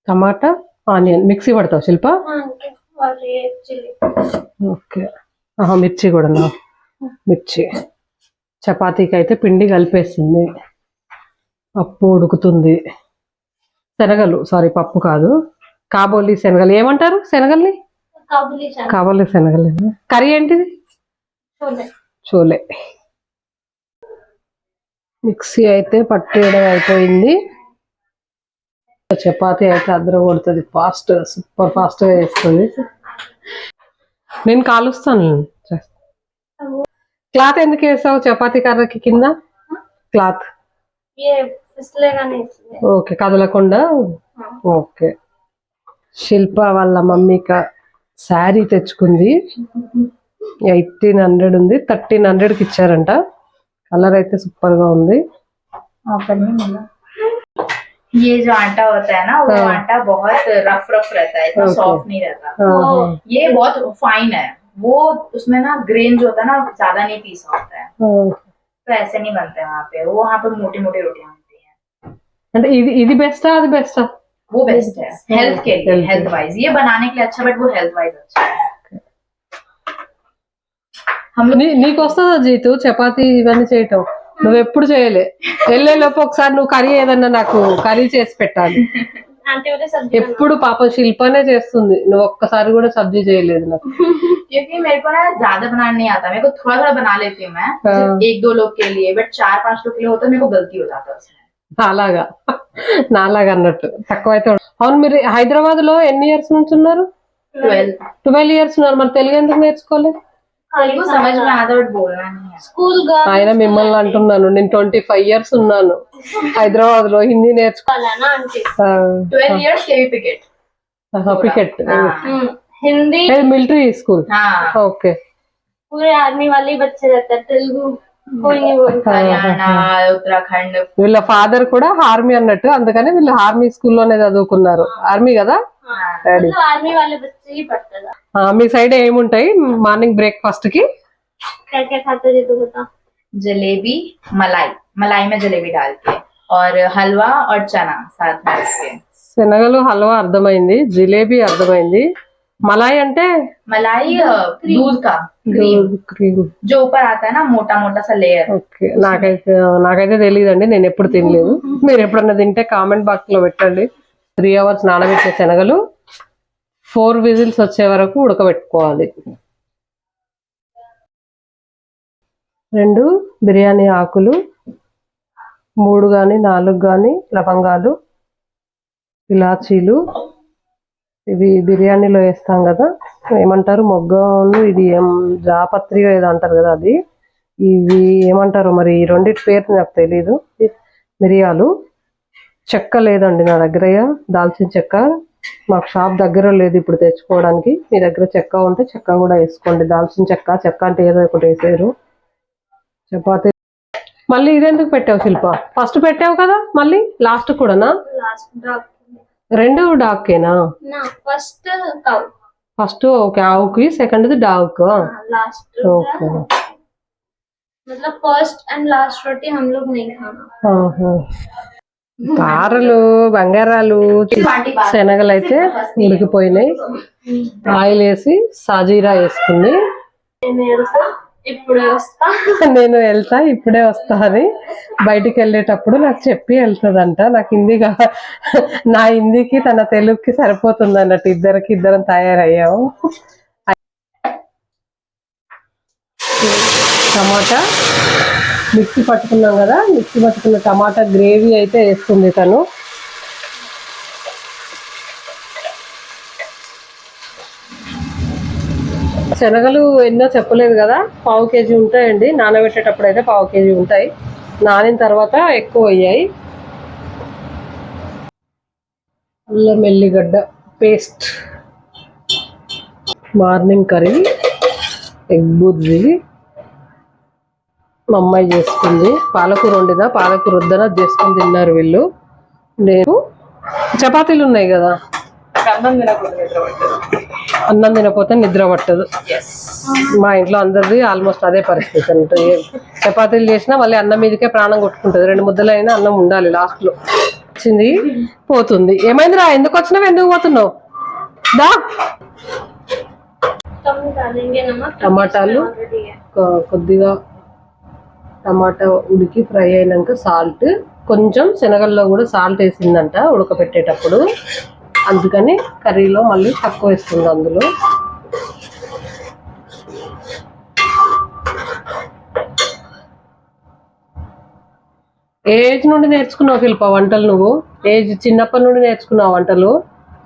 టమాటా onion mixie పడతావు శిల్ప? Okay. మిర్చి కూడా మిర్చి. చపాతీకి అయితే పిండి కలిపేసింది, పప్పు ఉడుకుతుంది. శనగలు, సారీ పప్పు కాదు, కాబోలి శనగలు. ఏమంటారు శనగల్ని? కాబోలి శనగలు. కర్రీ ఏంటిది? చోలే. మిక్సీ అయితే పట్టేయడం అయిపోయింది. చపాతీ అయితే అద్దరం కొడుతుంది, ఫాస్ట్, సూపర్ ఫాస్ట్గా చేస్తుంది. నేను కాలుస్తాను. క్లాత్ ఎందుకు వేసావు చపాతీ కర్రకి కింద? క్లాత్ ఓకే, కదలకుండా. ఓకే. శిల్ప వాళ్ళ మమ్మీకి శారీ తెచ్చుకుంది, 1800 ఉంది, 1300కి ఇచ్చారంట. కలర్ అయితే సూపర్ గా ఉంది. ये जो आटा होता है ना, वो आटा बहुत रफ रहता है, इतना सॉफ्ट नहीं रहता। ये बहुत फाइन है, वो उसमें ना ग्रेन जो होता है ना ज्यादा नहीं पीसा होता है, तो ऐसे नहीं बनते वहाँ पे। वो वहाँ पे मोटी मोटी रोटियां बनती हैं। इधी बेस्ट है, అది बेस्ट है? वो बेस्ट है हेल्थ के लिए, हेल्थ वाइज ये बनाने के लिए अच्छा, बट वो हेल्थ वाइज अच्छा है। हम लोग నీకు వస్తుందా జీతు చపాతీ ఇవన్నీ చేయటం? నువ్వు ఎప్పుడు చేయలే. వెళ్ళేలోపు ఒకసారి నువ్వు కర్రీ ఏదన్నా నాకు కర్రీ చేసి పెట్టాలి. ఎప్పుడు పాపం శిల్పనే చేస్తుంది, నువ్వు ఒక్కసారి కూడా సబ్జీ చేయలేదు నాకు. क्योंकि मेरे को ना ज्यादा बनाना नहीं आता, मेरे को थोड़ा थोड़ा बना लेती हूँ मैं, 1-2 लोग के लिए, बट 4-5 लोग के लिए होता है, मेरे को गलती हो जाता है उसमें। అలాగా, నాలాగా అన్నట్టు తక్కువైతే. అవును, మీరు హైదరాబాద్ లో ఎన్ని ఇయర్స్ నుంచి ఉన్నారు? 12 ఇయర్స్ ఉన్నారు. మరి తెలుగు ఎందుకు నేర్చుకోలేదు? ఆయన మిమ్మల్ని అంటున్నాను, నేను 25 ఇయర్స్ ఉన్నాను హైదరాబాద్ లో, హిందీ నేర్చుకోవాలన్నా. Hindi military school. ओके। पूरे आर्मी वाले बच्चे रहते हैं, तेलुगु कोई नहीं बोलता। हरियाणा, उत्तराखंड। వీళ్ళ ఫాదర్ కూడా ఆర్మీ అన్నట్టు, అందుకని వీళ్ళు ఆర్మీ స్కూల్లోనే చదువుకున్నారు. ఆర్మీ కదా? आर्मी वाले बच्चे ही पढ़ते हैं। మీ సైడ్ ఏముంటాయి మార్నింగ్ బ్రేక్ఫాస్ట్ కి? क्या क्या खाते थे तो बता। जलेबी, मलाई में जलेबी डाल के, और हलवा और चना साथ में इसके। శనగలు హల్వా అర్థమైంది, జిలేబీ అర్థమైంది. मलाई అంటే मलाई दूध का క్రీమ్ जो ऊपर आता है ना, मोटा मोटा सा लेयर। ఓకే. నాకైతే తెలియదండి, నేను ఎప్పుడు తినలేదు. మీరు ఎప్పుడన్నా తింటే కామెంట్ బాక్స్ లో పెట్టండి. 3 అవర్స్ నానబెట్టే శనగలు 4 విజిల్స్ వచ్చే వరకు ఉడకబెట్టుకోవాలి. 2 బిర్యానీ ఆకులు, 3 కానీ 4 కానీ లవంగాలు, ఇలాచీలు, ఇవి బిర్యానీలో వేస్తాం కదా, ఏమంటారు మొగ్గలు, ఇది జాపత్రి ఏదో అంటారు కదా, అది. ఇవి ఏమంటారు మరి, ఈ రెండింటి పేరు నాకు తెలీదు. మిరియాలు, చెక్క లేదండి నా దగ్గర, దాల్చిన చెక్క మాకు షాప్ దగ్గర లేదు ఇప్పుడు తెచ్చుకోవడానికి. మీ దగ్గర చెక్క ఉంటే చెక్క కూడా వేసుకోండి. దాల్చిన చెక్క అంటే ఏదో ఒకటి వేసారు. చపాతీ. మళ్ళీ ఇదెందుకు పెట్టావు శిల్ప? ఫస్ట్ పెట్టావు కదా, మళ్ళీ లాస్ట్ కూడానా? రెండు డాక్కేనా? ఫస్ట్ ఓకే ఆవుకి, సెకండ్ డాక్, ఓకే. मतलब फर्स्ट एंड लास्ट रोटी हम लोग नहीं खाना। కారలు, బంగారాలు, శనగలు అయితే ఉడికిపోయినాయి. ఆయిల్ వేసి సాజీరా వేసుకుంది. నేను వెళ్తా ఇప్పుడే వస్తా అని బయటికి వెళ్ళేటప్పుడు నాకు చెప్పి వెళ్తుందంట. నాకు హిందీగా, నా హిందీకి తన తెలుగుకి సరిపోతుంది అన్నట్టు, ఇద్దరం తయారయ్యాము. టమాటా మిక్సీ పట్టుకున్నాం కదా, మిక్సీ పట్టుకున్న టమాటా గ్రేవీ అయితే వేస్తుంది తను. శనగలు ఎన్నో చెప్పలేదు కదా, 1/4 కేజీ ఉంటాయండి. నానబెట్టేటప్పుడు అయితే 1/4 కేజీ ఉంటాయి, నానిన తర్వాత ఎక్కువ అయ్యాయి. అల్లం ఎల్లిగడ్డ paste, morning curry egg bhurji మా అమ్మాయి చేసుకుంది. పాలకూర వండినా, పాలకూర వద్దనా చేసుకుని తిన్నారు వీళ్ళు. నేను చపాతీలు ఉన్నాయి కదా, అన్నం తినకపోతే నిద్ర పట్టదు. మా ఇంట్లో అందరిది ఆల్మోస్ట్ అదే పరిస్థితి అన్నట్టు. చపాతీలు చేసినా మళ్ళీ అన్నం మీదకే ప్రాణం కొట్టుకుంటుంది. 2 ముద్దలైనా అన్నం ఉండాలి లాస్ట్లో. వచ్చింది పోతుంది. ఏమైందిరా, ఎందుకు వచ్చినావు, ఎందుకు పోతున్నావు? దా कम डालेंगे नमक టమాటాలు ऑलरेडी है। కొద్దిగా టమాటా ఉడికి ఫ్రై అయినాక సాల్ట్, కొంచెం శనగల్లో కూడా సాల్ట్ వేసిందంట ఉడకబెట్టేటప్పుడు, అందుకని కర్రీలో మళ్ళీ తక్కువ వేస్తుంది అందులో. ఏజ్ నుండి నేర్చుకున్నావు శిల్ప వంటలు? నువ్వు ఏజ్ చిన్నప్పటి నుండి నేర్చుకున్నావు వంటలు?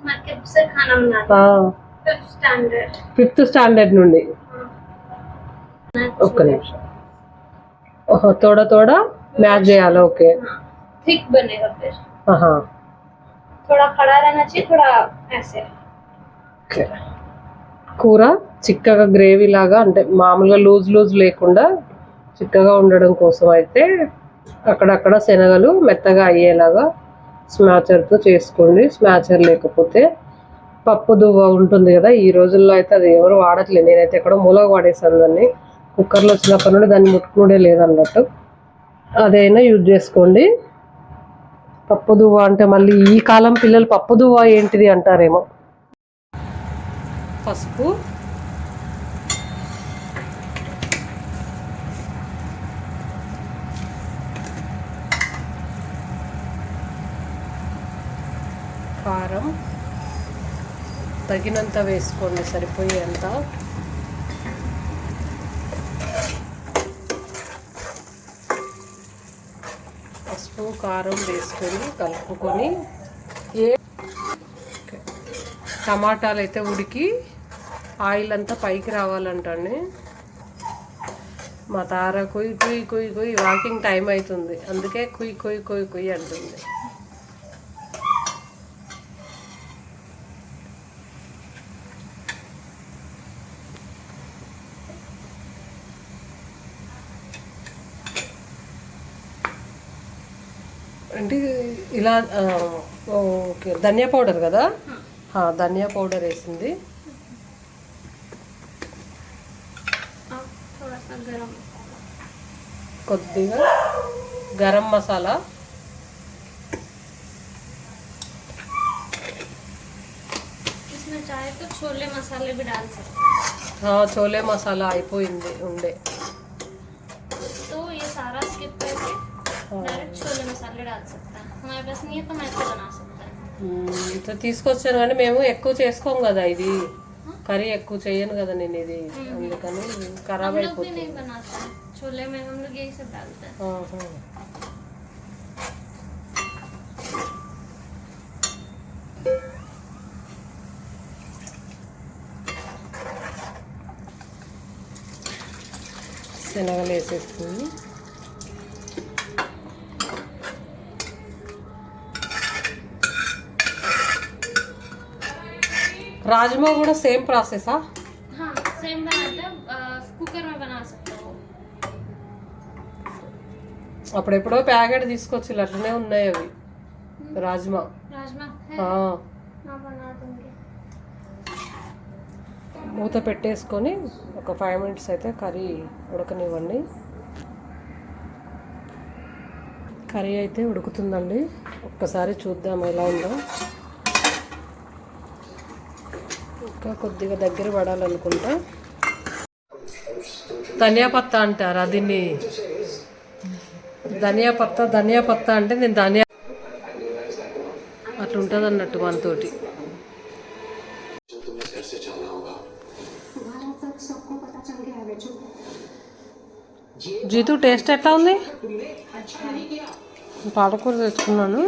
मैं कब से खाना बनाती हूँ? 5th standard. 5th స్టాండర్డ్ నుండి. ఒక్క నిమిషం. ఓహో, తోడ తోడ మ్యాచ్ చేయాలి. ఓకే. थिक बनेगा फिर। ఆహా. थोड़ा खड़ा रहना चाहिए, थोड़ा ऐसे। ఓకే. కూర చిక్కగా గ్రేవీ లాగా, అంటే మామూలుగా లూజ్ లేకుండా చిక్కగా ఉండడం కోసం అయితే అక్కడక్కడ శనగలు మెత్తగా అయ్యేలాగా స్మాచర్తో చేసుకోండి. స్మాచర్ లేకపోతే పప్పు దువ్వ ఉంటుంది కదా, ఈ రోజుల్లో అయితే అది ఎవరు వాడట్లేదు. నేనైతే ఎక్కడో మూలగా వాడేసాను దాన్ని. కుక్కర్లో వచ్చినప్పటి నుండి దాన్ని ముట్టుకునే లేదన్నట్టు, అదైనా యూజ్ చేసుకోండి. పప్పు దువ్వ అంటే మళ్ళీ ఈ కాలం పిల్లలు పప్పు దువ్వ ఏంటిది అంటారేమో. పసుపు, కారం తగినంత వేసుకోండి, సరిపోయేంత. పసుపు కారం వేసుకొని కలుపుకొని టమాటాలు అయితే ఉడికి ఆయిల్ అంతా పైకి రావాలంటండి. మా తార కుయ్ కుయ్ కుయ్ కుయ్ వాకింగ్ టైం అవుతుంది, అందుకే కుయ్ కుయ్ కుయ్ కుయ్ అంటుంది. అంటే ఇలా ఓకే. ధనియా పౌడర్ కదా, ధనియా పౌడర్ వేసింది. కొద్దిగా గరం మసాలా, इसमें चाहे तो छोले मसाले भी डाल सकते చోలే మసాలా అయిపోయింది ఉండే. तो ये सारा स्किप करके डायरेक्ट छोले मसाले डाल सकता है। हमारे पास नहीं है तो मैं ऐसे बना सकता है। ఇట్లా తీసుకొచ్చాను కానీ మేము ఎక్కువ చేసుకోం కదా, ఇది కర్రీ ఎక్కువ చేయను కదా నేను, ఇది అందుకని ఖరాబ్ हम लोग भी అయిపోతుంది. नहीं बनाते हैं छोले में, हम लोग यही सब डालते हैं। ఆహా. శనగలు వేసేస్తుంది. రాజ్మా కూడా సేమ్ ప్రాసెసా? हाँ सेम बनाते हैं, कुकर में बना सकते हो। అప్పుడెప్పుడో ప్యాకెట్ తీసుకొచ్చి అట్లనే ఉన్నాయి అవి రాజ్మా. राजमा है, ఆ, हाँ बना दूंगी। మూత పెట్టేసుకొని ఒక 5 minutes అయితే కర్రీ ఉడకనివ్వండి. కర్రీ అయితే ఉడుకుతుందండి, ఒక్కసారి చూద్దాం ఎలా ఉందో. ఇంకా కొద్దిగా దగ్గర పడాలనుకుంటా. ధనియా పత్తా అంటారా దీన్ని? ధనియా పత్తా అంటే నేను ధనియా అట్లా ఉంటుంది అన్నట్టు మనతోటి. జీతు టేస్ట్ ఎట్లా ఉంది? పాలకూర తెచ్చుకున్నాను.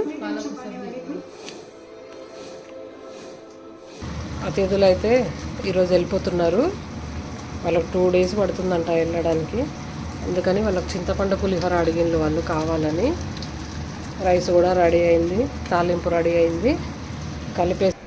అతిథులు అయితే ఈరోజు వెళ్ళిపోతున్నారు. వాళ్ళకి 2 days పడుతుందంట వెళ్ళడానికి, అందుకని వాళ్ళకి చింతపండు పులిహోర అడిగిన వాళ్ళు కావాలని. రైస్ కూడా రెడీ అయింది, తాలింపు రెడీ అయింది, కలిపేసి